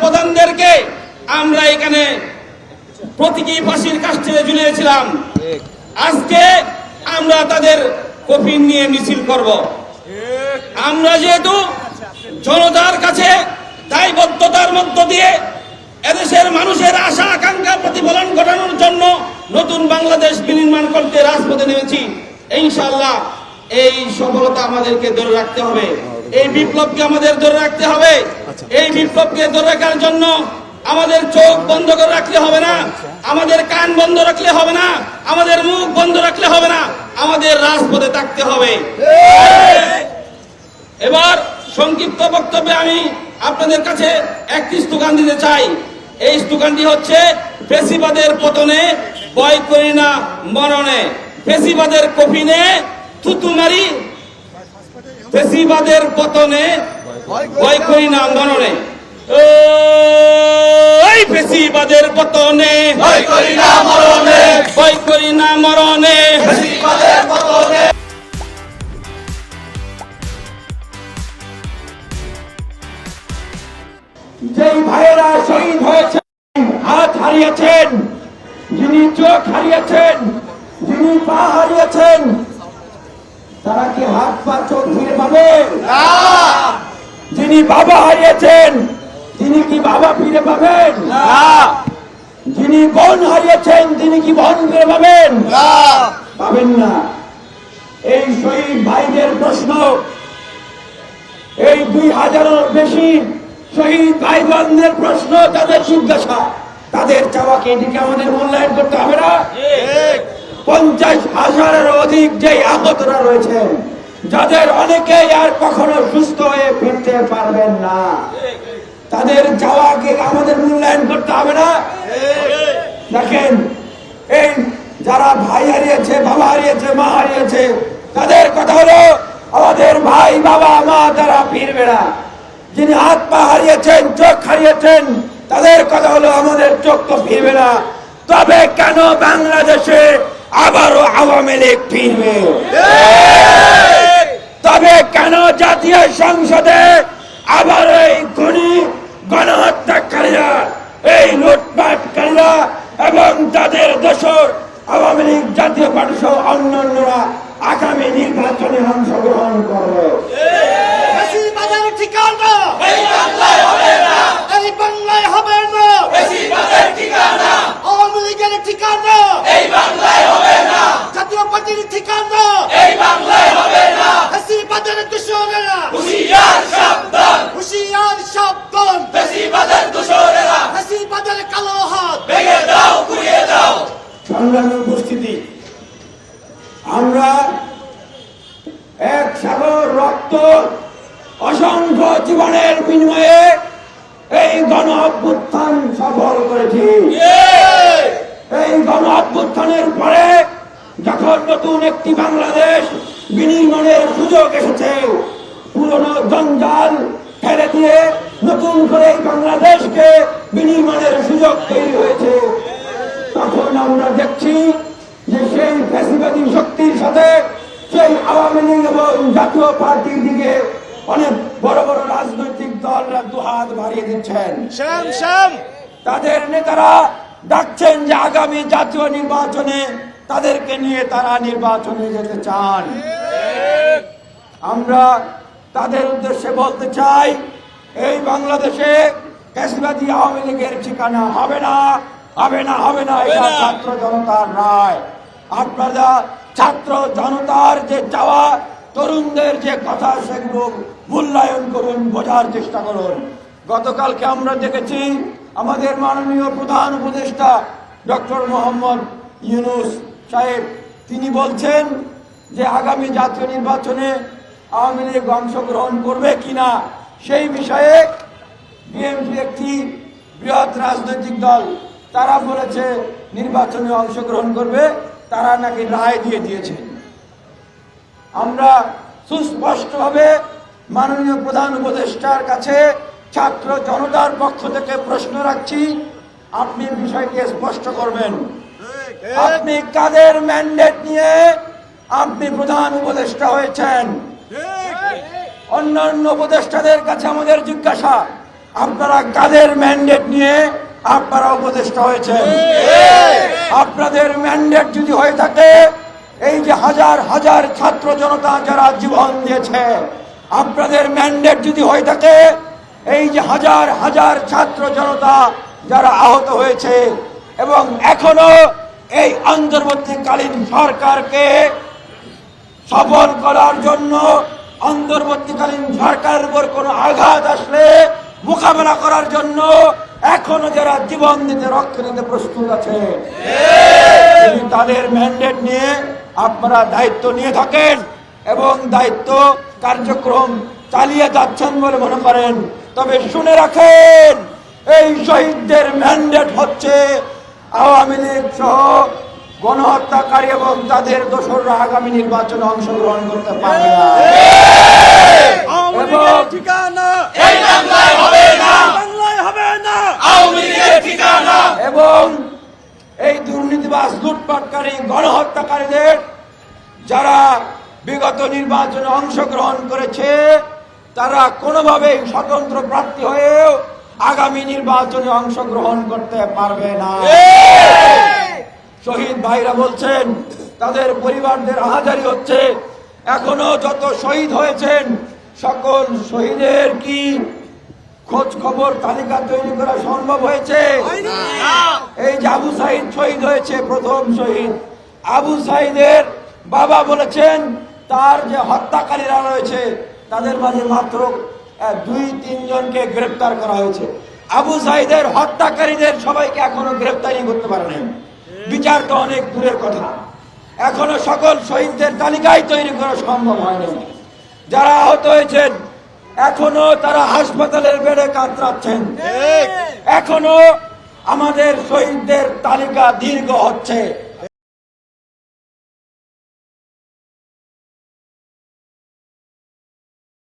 প্রধানদেরকে আমরা এখানে প্রতীকী ফাঁসির কাষ্ঠে ঝুলিয়েছিলাম। আজকে আমরা তাদের কফিন নিয়ে মিছিল করব। আমরা যেহেতু জনতার কাছে দায়বদ্ধতার মধ্য দিয়ে এদেশের মানুষের আশা আকাঙ্ক্ষা প্রতিফলন ঘটানোর জন্য নতুন বাংলাদেশ বিনির্মাণ করতে রাজপথে নেমেছি। ইনশাআল্লাহ এই সফলতা আমাদেরকে ধরে রাখতে হবে, এই বিপ্লবকে আমাদের ধরে রাখতে হবে। এই বিপ্লবকে ধরে রাখার জন্য আমাদের চোখ বন্ধ করে রাখলে হবে না, আমাদের কান বন্ধ রাখলে হবে না, আমাদের মুখ বন্ধ রাখলে হবে না, আমাদের রাজপথে থাকতে হবে। এবার সংক্ষিপ্ত বক্তব্যে আমি আপনাদের কাছে একটি স্লোগান দিতে চাই। এই স্লোগানটি হচ্ছে, ফ্যাসিবাদের পতনে ভয় করি না মরণে, ফ্যাসিবাদের কফিনে থুতু মারি, ফ্যাসিবাদের পতনে ভয় করি না মরণে। ওই ফ্যাসিবাদের পতনে ভয় করি না মরণে, ভয় করি না মরণে, ফ্যাসিবাদের পতনে। যেই ভাইয়েরা শহীদ হয়েছেন, হাত হারিয়েছেন, যিনি চোখ হারিয়েছেন, যিনি পা হারিয়েছেন, তারা কি হাত পা চোখ ফিরে পাবেন? যিনি বাবা হারিয়েছেন, তিনি কি বাবা ফিরে পাবেন? যিনি বোন হারিয়েছেন, তিনি কি বোন ফিরে পাবেন? পাবেন না। এই শহীদ ভাইদের প্রশ্ন, এই 2000-এর বেশি শহীদ ভাই বোনদের প্রশ্ন, তাদের জিজ্ঞাসা, তাদের চাওয়াকে এদিকে আমাদের মূল্যায়ন করতে হবে না? 50,000-এর অধিক যে আহতরা রয়েছেন, যাদের অনেকেই আর কখনো সুস্থ হয়ে ফিরতে পারবেন না, তাদের চাওয়াকে আমাদের মূল্যায়ন করতে হবে না? দেখেন, এই যারা ভাই হারিয়েছে, বাবা হারিয়েছে, মা হারিয়েছে, তাদের কথা হলো আমাদের ভাই বাবা মা তারা ফিরবে না। যিনি হাত পা হারিয়েছেন, চোখ হারিয়েছেন, তাদের কথা হলো আমাদের চোখ তো ফিরবে না। তবে কেন বাংলাদেশে আবারও আওয়ামী লীগ ফিরবে? তবে কেন জাতীয় সংসদে আবার এই খুনি গণহত্যাকারীরা, এই লুটপাটকারীরা এবং তাদের দোসর আওয়ামী লীগ জাতীয় পার্টি সহ অন্যান্যরা আগামী নির্বাচনে অংশগ্রহণ করবে? ফ্যাসিবাদের ঠিকানা এই বাংলায় হবে না, এই বাংলায় হবে না। ফ্যাসিবাদের ঠিকানা আওয়ামী লীগের ঠিকানা এই বাংলায় হবে না, জাতীয় পার্টির ঠিকানা এই বাংলায় হবে না। ফ্যাসিবাদের দোসরেরা হুঁশিয়ার সাবধান, হুঁশিয়ার সাবধান, ফ্যাসিবাদের দোসরেরা ফ্যাসিবাদের কালো হাত ভেঙে দাও, গুড়িয়ে দাও। সংগ্রামী উপস্থিতি, আমরা এক সাগর রক্ত, অসংখ্য জীবনের বিনিময়ে এই গণ অভ্যুত্থান সফল করেছি। এই গণ অভ্যুত্থানের পরে যখন নতুন একটি বাংলাদেশ বিনির্মাণের সুযোগ এসেছে, পুরনো জঞ্জাল ফেলে দিয়ে নতুন করে এই বাংলাদেশকে বিনির্মাণের সুযোগ তৈরি হয়েছে, তখন আমরা দেখছি যে সেই ফ্যাসিবাদী শক্তির সাথে সেই আওয়ামী লীগ এবং জাতীয় পার্টির দিকে অনেক বড় বড় রাজনৈতিক দলরা দুহাত বাড়িয়ে দিচ্ছেন। তাদের নেতারা ডাকছেন যে আগামী জাতীয় নির্বাচনে তাদেরকে নিয়ে তারা নির্বাচনে যেতে চান। আমরা তাদের উদ্দেশ্যে বলতে চাই, এই বাংলাদেশে ফ্যাসিবাদী আওয়ামী লীগের ঠিকানা হবে না, হবে না, হবে না। এটা ছাত্র জনতার রায়। আপনারা ছাত্র জনতার যে চাওয়া, তরুণদের যে কথা, সেগুলো মূল্যায়ন করুন, বোঝার চেষ্টা করুন। গতকালকে আমরা দেখেছি আমাদের মাননীয় প্রধান উপদেষ্টা ডক্টর মোহাম্মদ ইউনূস সাহেব, তিনি বলছেন যে আগামী জাতীয় নির্বাচনে আওয়ামী লীগ অংশগ্রহণ করবে কিনা সেই বিষয়ে বিএনপি একটি বৃহৎ রাজনৈতিক দল, তারা বলেছে নির্বাচনে অংশগ্রহণ করবে, তারা নাকি রায় দিয়ে দিয়েছেন। আমরা সুস্পষ্টভাবে মাননীয় প্রধান উপদেষ্টার কাছে ছাত্র জনতার পক্ষ থেকে প্রশ্ন রাখছি, আপনি বিষয়টি স্পষ্ট করবেন। আপনি কাদের ম্যান্ডেট নিয়ে আপনি প্রধান উপদেষ্টা হয়েছেন? অন্যান্য উপদেষ্টাদের কাছে আমাদের জিজ্ঞাসা, আপনারা কাদের ম্যান্ডেট নিয়ে আপনারা উপদেষ্টা হয়েছেন? আপনাদের ম্যান্ডেট যদি হয়ে থাকে, এই যে হাজার হাজার ছাত্র জনতা যারা জীবন দিয়েছে, আপনাদের ম্যান্ডেট যদি হয়ে থাকে, এই যে হাজার হাজার ছাত্র জনতা যারা আহত হয়েছে, এবং এখনো এই অন্তর্বর্তীকালীন সরকারকে সফল করার জন্য অন্তর্বর্তীকালীন সরকারের উপর কোনো আঘাত আসলে মোকাবেলা করার জন্য এখনো যারা জীবন দিতে রক্ত দিতে প্রস্তুত আছে, যদি তাদের ম্যান্ডেট নিয়ে আপনারা দায়িত্ব নিয়ে থাকেন এবং দায়িত্ব কার্যক্রম চালিয়ে যাচ্ছেন বলে মনে করেন, তবে শুনে রাখেন, এই শহীদদের ম্যান্ডেট হচ্ছে আওয়ামী লীগ সহ গণহত্যাকারী এবং তাদের দোসররা আগামী নির্বাচনে অংশগ্রহণ করতে পারবে না। এবং ঠিকানা এই বাংলায় হবে না, বাংলায় হবে না। আওয়ামী লীগের ঠিকানা। এবং এই দুর্নীতিবাজ লুটপাটকারী গণহত্যাকারীদের যারা বিগত নির্বাচনে অংশগ্রহণ করেছে, তারা কোনোভাবেই স্বতন্ত্র প্রার্থী হয়েও আগামী নির্বাচনে অংশগ্রহণ করতে পারবে না। শহীদ ভাইরা বলছেন তাদের পরিবারদের আহাজারি হচ্ছে। এখনো যত শহীদ হয়েছেন সকল শহীদের কি খোঁজ খবর তালিকা তৈরি করা সম্ভব হয়েছে? এই যে আবু সাইদ শহীদ হয়েছে, প্রথম শহীদ আবু সাইদের বাবা বলেছেন তার যে হত্যাকারীরা রয়েছে তাদের মাঝে মাত্র 2-3 জনকে গ্রেফতার করা হয়েছে। আবু সাইদের হত্যাকারীদের সবাইকে এখনো গ্রেফতারি করতে পারেনি। বিচার তো অনেক দূরের কথা, এখনো সকল শহীদদের তালিকায় তৈরি করা সম্ভব হয়নি। যারা আহত হয়েছেন এখনো তারা হাসপাতালের বেডে কাতরাচ্ছেন, এখনো আমাদের শহীদদের তালিকা দীর্ঘ হচ্ছে।